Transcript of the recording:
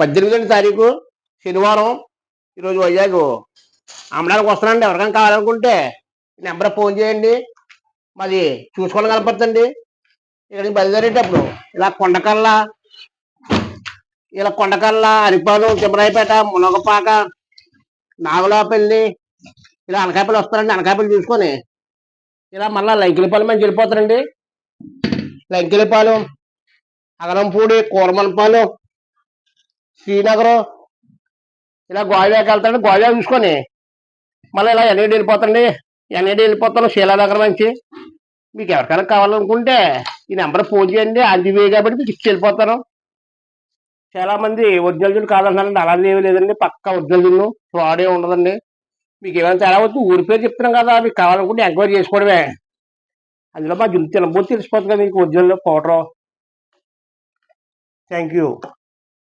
18వ తారీఖు శనివారం. ఈరోజు వైజాగ్ అమ్మడానికి వస్తున్నానండి. ఎవరికైనా కావాలనుకుంటే నెంబర్ ఫోన్ చేయండి. మాది చూసుకోవడం కనపడుతుంది. ఇక్కడికి బయలుదేరేటప్పుడు కొండకల్ల అరిపాలెం, తిమ్మరాయిపేట, మునగపాక, నాగలాపల్లి, ఇలా అనకాపల్లి వస్తారండి. అనకాపల్లి చూసుకొని ఇలా మళ్ళీ లంకిలిపాలెం అని వెళ్ళిపోతారండి. లంకిలిపాలెం, అగరంపూడి, కూరమలపాలెం, శ్రీనగరం, ఇలా గోదావరికి వెళ్తారండి. గోదావరి చూసుకొని మళ్ళీ ఇలా ఎన్ఐడి వెళ్ళిపోతారండి. ఎన్ఐడి వెళ్ళిపోతాను శీలానగరం నుంచి. మీకు ఎవరికైనా కావాలనుకుంటే ఈ నెంబర్ ఫోన్ చేయండి. అందివే కాబట్టి మీకు ఇచ్చి వెళ్ళిపోతాను. చాలా మంది ఒరిజినల్ జిన్ కాదంటారండి. అలాగే ఏమీ లేదండి, పక్కా ఒరిజినల్ జిన్, ఫ్రాడ్ ఏమి ఉండదండి. మీకు ఏమైనా తేడా వచ్చి ఊరి పేరు చెప్తున్నాం కదా, మీకు కావాలనుకుంటే ఎంక్వైరీ చేసుకోవడమే. అందులో మా జిన్ తినబోతే తెలిసిపోతుంది కదా మీకు ఒరిజినల్ పౌడర్. Thank you.